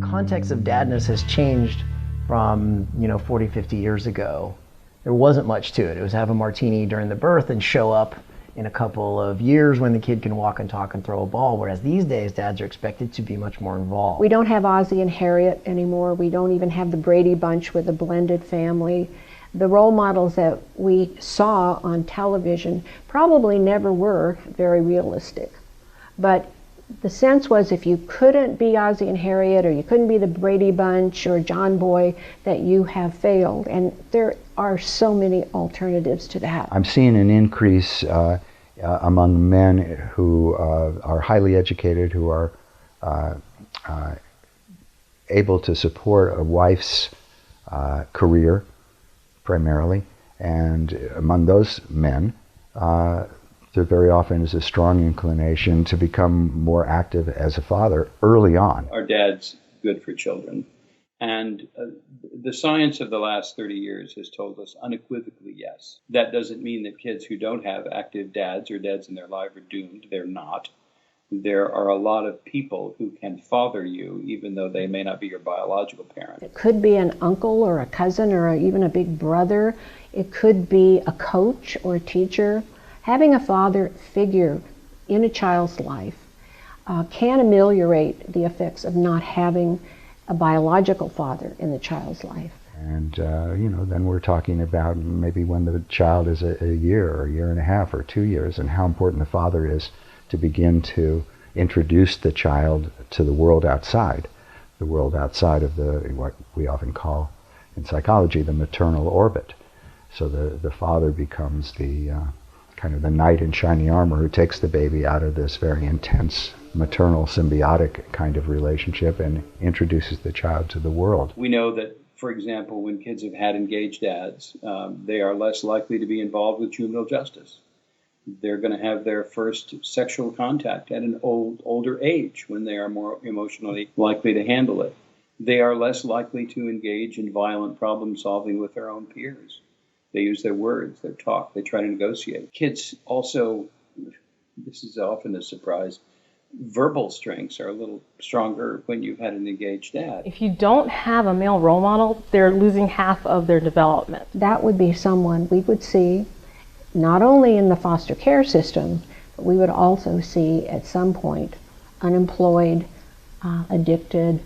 context of dadness has changed from, 40, 50 years ago. There wasn't much to it. It was have a martini during the birth and show up in a couple of years when the kid can walk and talk and throw a ball, whereas these days dads are expected to be much more involved. We don't have Ozzie and Harriet anymore. We don't even have the Brady Bunch with a blended family. The role models that we saw on television probably never were very realistic. But the sense was if you couldn't be Ozzie and Harriet, or you couldn't be the Brady Bunch or John Boy, that you have failed. And there are so many alternatives to that. I'm seeing an increase among men who are highly educated, who are able to support a wife's career primarily, and among those men, there very often is a strong inclination to become more active as a father early on. Are dads good for children? And the science of the last 30 years has told us unequivocally yes. That doesn't mean that kids who don't have active dads or dads in their life are doomed. They're not. There are a lot of people who can father you even though they may not be your biological parent. It could be an uncle or a cousin or even a big brother. It could be a coach or a teacher. Having a father figure in a child's life can ameliorate the effects of not having a biological father in the child's life. And, then we're talking about maybe when the child is a year or a year and a half or 2 years, and how important the father is to begin to introduce the child to the world outside of what we often call in psychology the maternal orbit. So the father becomes the kind of the knight in shining armor who takes the baby out of this very intense maternal symbiotic kind of relationship and introduces the child to the world. We know that, for example, when kids have had engaged dads, they are less likely to be involved with juvenile justice. They're going to have their first sexual contact at an older age when they are more emotionally likely to handle it. They are less likely to engage in violent problem solving with their own peers. They use their words, their talk, they try to negotiate. Kids also, this is often a surprise, verbal strengths are a little stronger when you've had an engaged dad. If you don't have a male role model, they're losing half of their development. That would be someone we would see not only in the foster care system, but we would also see at some point unemployed, addicted,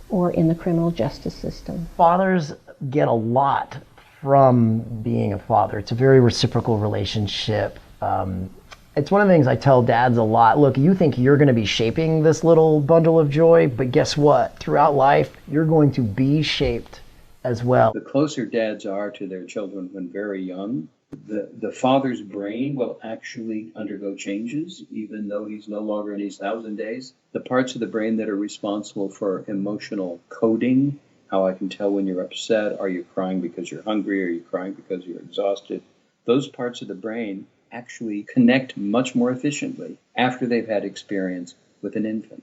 or in the criminal justice system. Fathers get a lot from being a father. It's a very reciprocal relationship. It's one of the things I tell dads a lot. Look, you think you're going to be shaping this little bundle of joy, but guess what? Throughout life, you're going to be shaped as well. The closer dads are to their children when very young, the father's brain will actually undergo changes, even though he's no longer in his 1,000 days. The parts of the brain that are responsible for emotional coding, how I can tell when you're upset, are you crying because you're hungry, are you crying because you're exhausted, those parts of the brain actually connect much more efficiently after they've had experience with an infant.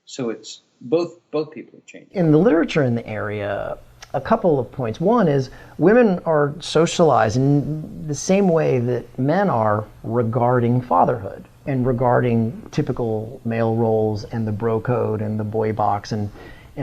So it's both people are changing. In the literature in the area, a couple of points. One is women are socialized in the same way that men are regarding fatherhood and regarding typical male roles and the bro code and the boy box and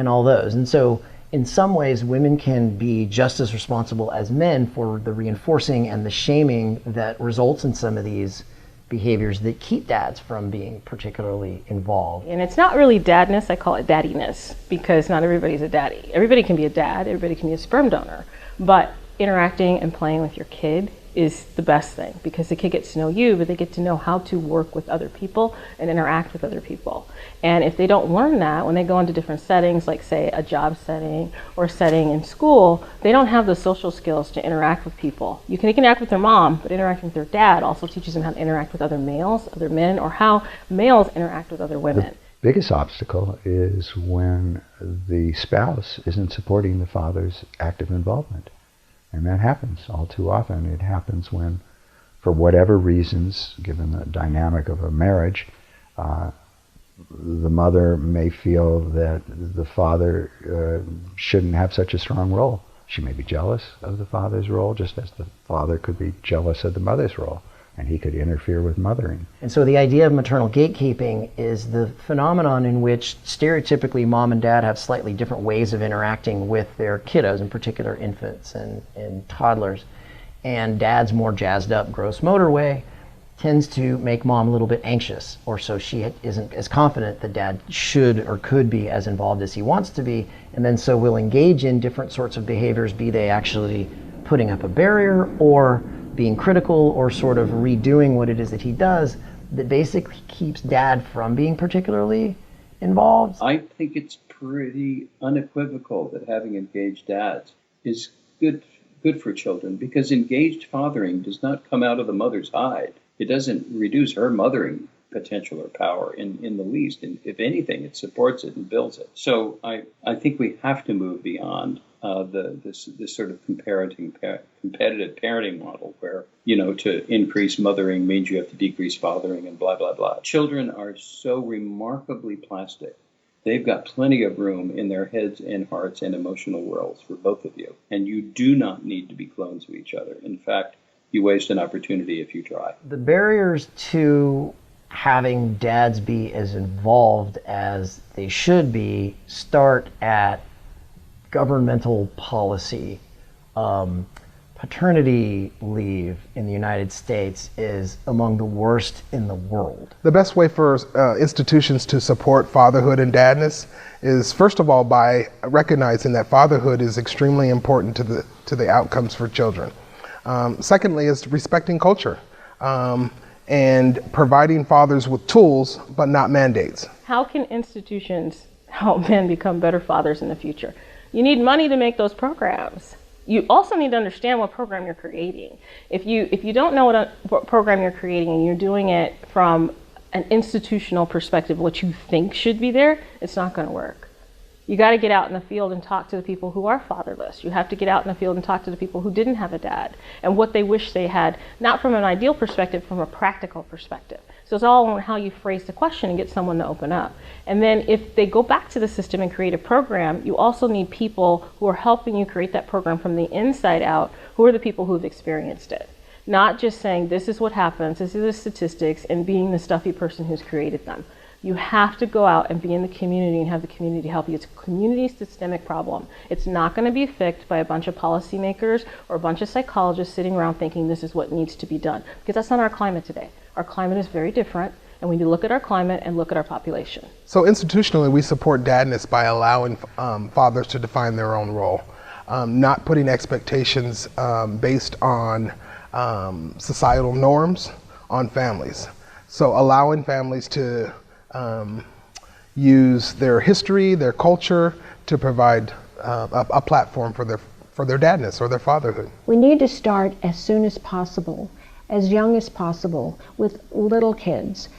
all those. And so in some ways, women can be just as responsible as men for the reinforcing and the shaming that results in some of these behaviors that keep dads from being particularly involved. And it's not really dadness, I call it daddiness, because not everybody's a daddy. Everybody can be a dad, everybody can be a sperm donor, but interacting and playing with your kid is the best thing, because the kid gets to know you, but they get to know how to work with other people and interact with other people. And if they don't learn that when they go into different settings, like say a job setting or a setting in school, they don't have the social skills to interact with people. They can interact with their mom, but interacting with their dad also teaches them how to interact with other males, other men, or how males interact with other women. The biggest obstacle is when the spouse isn't supporting the father's active involvement. And that happens all too often. It happens when, for whatever reasons, given the dynamic of a marriage, the mother may feel that the father shouldn't have such a strong role. She may be jealous of the father's role, just as the father could be jealous of the mother's role. and he could interfere with mothering. And so the idea of maternal gatekeeping is the phenomenon in which stereotypically mom and dad have slightly different ways of interacting with their kiddos, in particular infants and toddlers. And dad's more jazzed up, gross motor way tends to make mom a little bit anxious, or so she isn't as confident that dad should or could be as involved as he wants to be, and then so will engage in different sorts of behaviors, be they actually putting up a barrier or being critical or sort of redoing what it is that he does, that basically keeps dad from being particularly involved. I think it's pretty unequivocal that having engaged dads is good for children, because engaged fathering does not come out of the mother's hide. It doesn't reduce her mothering potential or power in the least. And if anything, it supports it and builds it. So I think we have to move beyond this sort of competitive parenting model where, to increase mothering means you have to decrease fathering and blah, blah, blah. Children are so remarkably plastic. They've got plenty of room in their heads and hearts and emotional worlds for both of you. And you do not need to be clones of each other. In fact, you waste an opportunity if you try. The barriers to having dads be as involved as they should be start at governmental policy. Paternity leave in the United States is among the worst in the world. The best way for institutions to support fatherhood and dadness is, first of all, by recognizing that fatherhood is extremely important to the outcomes for children. Secondly is respecting culture and providing fathers with tools, but not mandates. How can institutions help men become better fathers in the future? You need money to make those programs. You also need to understand what program you're creating. If you don't know what program you're creating and you're doing it from an institutional perspective, what you think should be there, it's not going to work. You got to get out in the field and talk to the people who are fatherless. You have to get out in the field and talk to the people who didn't have a dad and what they wish they had, not from an ideal perspective, from a practical perspective. So it's all on how you phrase the question and get someone to open up. And then if they go back to the system and create a program, you also need people who are helping you create that program from the inside out, who are the people who have experienced it. Not just saying, this is what happens, this is the statistics, and being the stuffy person who's created them. You have to go out and be in the community and have the community help you. It's a community systemic problem. It's not going to be fixed by a bunch of policymakers or a bunch of psychologists sitting around thinking this is what needs to be done. Because that's not our climate today. Our climate is very different, and we need to look at our climate and look at our population. So institutionally, we support dadness by allowing fathers to define their own role, not putting expectations based on societal norms on families. So allowing families to use their history, their culture to provide a platform for their dadness or their fatherhood. We need to start as soon as possible, as young as possible, with little kids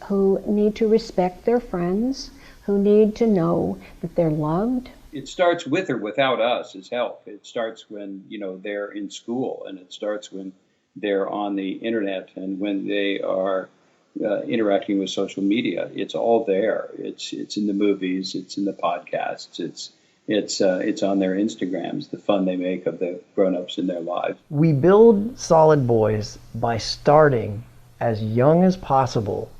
who need to respect their friends, who need to know that they're loved. It starts with or without us as help. It starts when they're in school, and it starts when they're on the internet and when they are interacting with social media. It's all there. It's in the movies. It's in the podcasts. It's on their Instagrams. The fun they make of the grown-ups in their lives. We build solid boys by starting as young as possible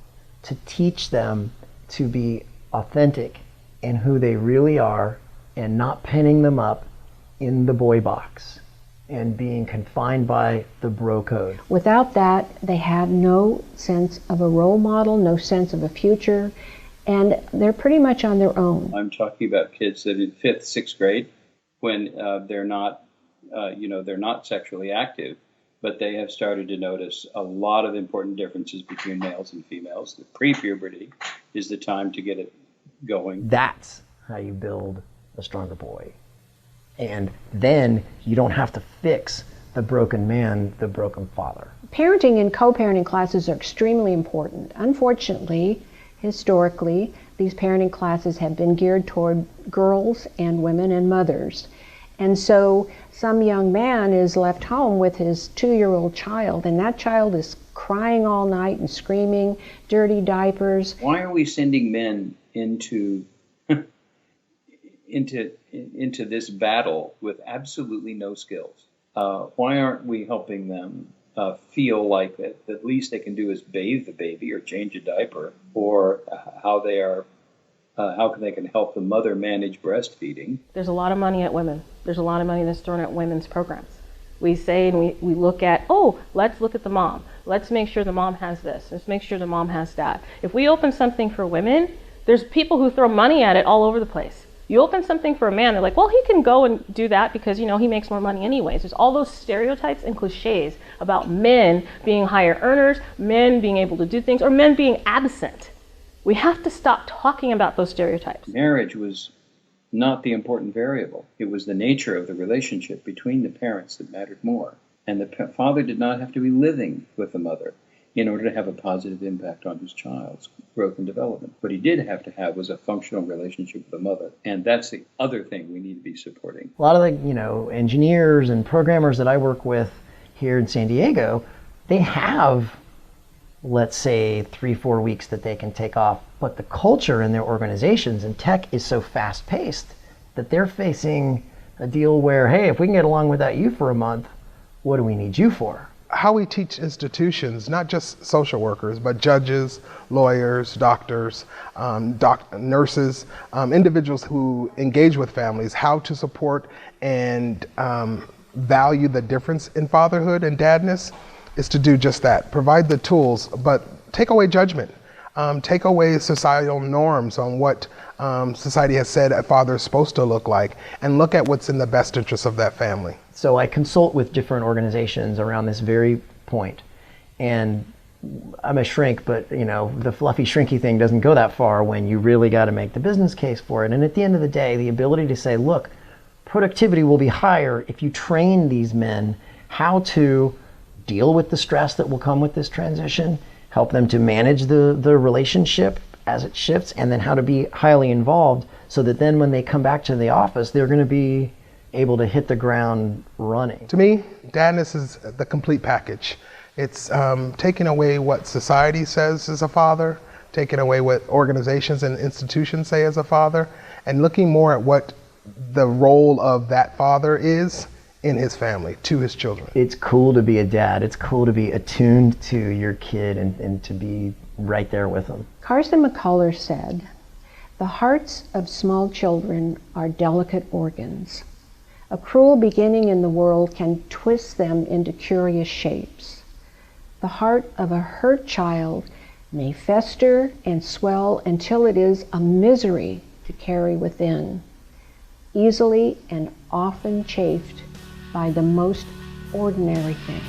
to teach them to be authentic in who they really are and not pinning them up in the boy box and being confined by the bro code. Without that, they have no sense of a role model, no sense of a future, and they're pretty much on their own. I'm talking about kids that in 5th, 6th grade, when they're not sexually active, but they have started to notice a lot of important differences between males and females. The pre-puberty is the time to get it going. That's how you build a stronger boy. And then you don't have to fix the broken man, the broken father. Parenting and co-parenting classes are extremely important. Unfortunately, historically, these parenting classes have been geared toward girls and women and mothers. And so some young man is left home with his 2-year-old child, and that child is crying all night and screaming, dirty diapers. Why are we sending men into this battle with absolutely no skills? Why aren't we helping them feel like that the least they can do is bathe the baby or change a diaper, or how they can help the mother manage breastfeeding. There's a lot of money at women. There's a lot of money that's thrown at women's programs. We say and we look at, oh, let's look at the mom. Let's make sure the mom has this. Let's make sure the mom has that. If we open something for women, there's people who throw money at it all over the place. You open something for a man, they're like, well, he can go and do that because, he makes more money anyways. There's all those stereotypes and cliches about men being higher earners, men being able to do things, or men being absent. We have to stop talking about those stereotypes. Marriage was not the important variable. It was the nature of the relationship between the parents that mattered more. And the father did not have to be living with the mother in order to have a positive impact on his child's growth and development. What he did have to have was a functional relationship with the mother. And that's the other thing we need to be supporting. A lot of the, engineers and programmers that I work with here in San Diego, they have, let's say, 3-4 weeks that they can take off. But the culture in their organizations and tech is so fast-paced that they're facing a deal where, hey, if we can get along without you for a month, what do we need you for? How we teach institutions, not just social workers, but judges, lawyers, doctors, nurses, individuals who engage with families, how to support and value the difference in fatherhood and dadness is to do just that. Provide the tools, but take away judgment. Take away societal norms on what society has said a father is supposed to look like, and look at what's in the best interest of that family. So I consult with different organizations around this very point. And I'm a shrink, but the fluffy shrinky thing doesn't go that far when you really got to make the business case for it. And at the end of the day, the ability to say, look, productivity will be higher if you train these men how to deal with the stress that will come with this transition, help them to manage the relationship as it shifts, and then how to be highly involved so that then when they come back to the office, they're going to be able to hit the ground running. To me, Dadness is the complete package. It's taking away what society says as a father, taking away what organizations and institutions say as a father, and looking more at what the role of that father is in his family, to his children. It's cool to be a dad. It's cool to be attuned to your kid and to be right there with them. Carson McCullers said, "The hearts of small children are delicate organs. A cruel beginning in the world can twist them into curious shapes. The heart of a hurt child may fester and swell until it is a misery to carry within, easily and often chafed by the most ordinary thing."